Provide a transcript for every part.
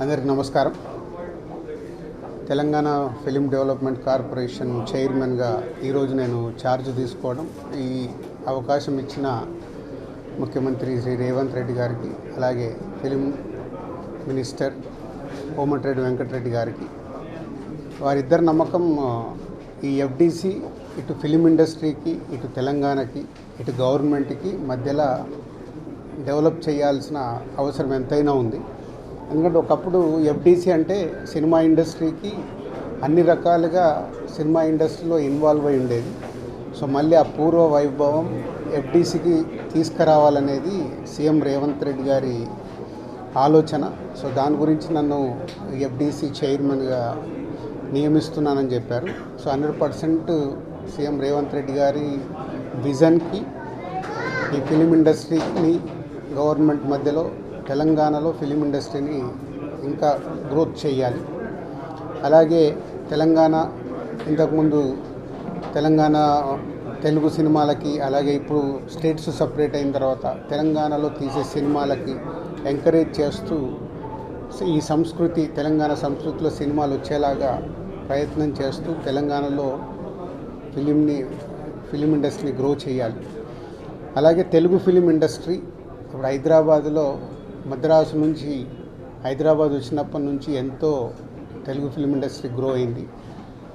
అందరికీ నమస్కారం. Telangana film development corporation చైర్మన్గా ఈరోజు నేను ఛార్జ్ తీసుకోవడం, ఈ అవకాశం ఇచ్చిన ముఖ్యమంత్రి శ్రీ రేవంత్ రెడ్డి గారికి, అలాగే ఫిలిం మినిస్టర్ కోమటిరెడ్డి వెంకటరెడ్డి గారికి, వారిద్దరి నమ్మకం ఈ ఎఫ్డిసి ఇటు ఫిలిం ఇండస్ట్రీకి, ఇటు తెలంగాణకి, ఇటు గవర్నమెంట్కి మధ్యలో డెవలప్ చేయాల్సిన అవసరం ఎంతైనా ఉంది. ఎందుకంటే ఒకప్పుడు ఎఫ్డిసి అంటే సినిమా ఇండస్ట్రీకి అన్ని రకాలుగా సినిమా ఇండస్ట్రీలో ఇన్వాల్వ్ అయి ఉండేది. సో మళ్ళీ ఆ పూర్వ వైభవం ఎఫ్డిసికి తీసుకురావాలనేది సీఎం రేవంత్ రెడ్డి గారి ఆలోచన. సో దాని గురించి నన్ను ఎఫ్డిసి చైర్మన్గా నియమిస్తున్నానని చెప్పారు. సో 100% సీఎం రేవంత్ రెడ్డి గారి విజన్కి ఈ ఫిలిం ఇండస్ట్రీని గవర్నమెంట్ మధ్యలో తెలంగాణలో ఫిలిం ఇండస్ట్రీని ఇంకా గ్రోత్ చేయాలి. అలాగే తెలంగాణ ఇంతకుముందు తెలంగాణ తెలుగు సినిమాలకి, అలాగే ఇప్పుడు స్టేట్స్ సపరేట్ అయిన తర్వాత తెలంగాణలో తీసే సినిమాలకి ఎంకరేజ్ చేస్తూ ఈ సంస్కృతి, తెలంగాణ సంస్కృతిలో సినిమాలు వచ్చేలాగా ప్రయత్నం చేస్తూ తెలంగాణలో ఫిలిం ఇండస్ట్రీని గ్రో చేయాలి. అలాగే తెలుగు ఫిలిం ఇండస్ట్రీ ఇప్పుడు హైదరాబాదులో, మద్రాసు నుంచి హైదరాబాద్ వచ్చినప్పటి నుంచి ఎంతో తెలుగు ఫిలిం ఇండస్ట్రీ గ్రో అయింది.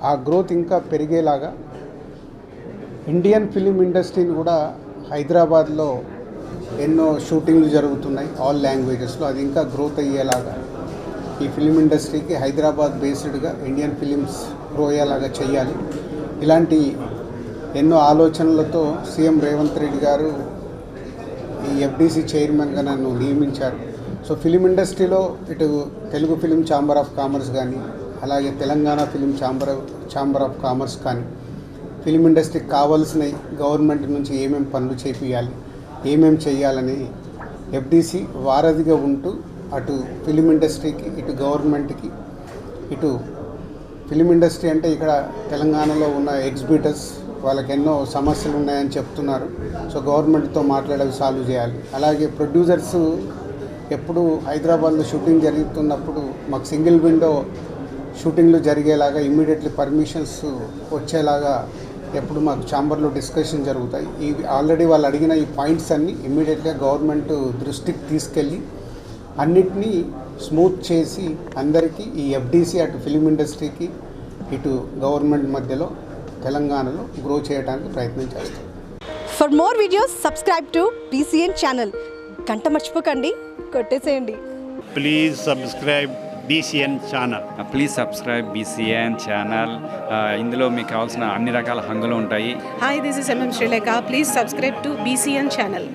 ఆ గ్రోత్ ఇంకా పెరిగేలాగా ఇండియన్ ఫిలిం ఇండస్ట్రీని కూడా హైదరాబాద్లో ఎన్నో షూటింగ్లు జరుగుతున్నాయి ఆల్ లాంగ్వేజెస్లో, అది ఇంకా గ్రోత్ అయ్యేలాగా ఈ ఫిలిం ఇండస్ట్రీకి హైదరాబాద్ బేస్డ్గా ఇండియన్ ఫిలిమ్స్ గ్రో అయ్యేలాగా చేయాలి. ఇలాంటి ఎన్నో ఆలోచనలతో సీఎం రేవంత్ రెడ్డి గారు ఈ ఎఫ్డిసి చైర్మన్గా నన్ను నియమించారు. సో ఫిలిం ఇండస్ట్రీలో ఇటు Telugu film chamber of commerce కానీ, అలాగే Telangana film chamber of commerce కానీ, ఫిలిం ఇండస్ట్రీకి కావాల్సినవి గవర్నమెంట్ నుంచి ఏమేమి పనులు చేయాలి, ఏమేమి చేయాలని ఎఫ్డిసి వారధిగా ఉంటూ అటు ఫిలిం ఇండస్ట్రీకి, ఇటు గవర్నమెంట్కి, ఇటు ఫిలిం ఇండస్ట్రీ అంటే ఇక్కడ తెలంగాణలో ఉన్న ఎగ్జిబిటర్స్ వాళ్ళకి ఎన్నో సమస్యలు ఉన్నాయని చెప్తున్నారు. సో గవర్నమెంట్తో మాట్లాడేవి సాల్వ్ చేయాలి. అలాగే ప్రొడ్యూసర్స్ ఎప్పుడు హైదరాబాద్లో షూటింగ్ జరుగుతున్నప్పుడు మాకు సింగిల్ విండో షూటింగ్లు జరిగేలాగా ఇమ్మీడియట్లీ పర్మిషన్స్ వచ్చేలాగా ఎప్పుడు మాకు ఛాంబర్లో డిస్కషన్ జరుగుతాయి. ఈ ఆల్రెడీ వాళ్ళు అడిగిన ఈ పాయింట్స్ అన్నీ ఇమ్మీడియట్గా గవర్నమెంట్ దృష్టికి తీసుకెళ్ళి అన్నిటినీ స్మూత్ చేసి అందరికీ ఈ ఎఫ్డిసి అటు ఫిలిం ఇండస్ట్రీకి, ఇటు గవర్నమెంట్ మధ్యలో తెలంగాణలో గ్రో చేయడానికి ప్రయత్నం చేస్తాం. For more videos subscribe to BCN channel. గంట మర్చిపోకండి, కొట్టేసేయండి. Please subscribe BCN channel. Please subscribe BCN channel. ఇందులో మీకు కావాల్సిన అన్ని రకాల హంగులు ఉంటాయి. Hi, this is MM Sri Lanka. Please subscribe to BCN channel.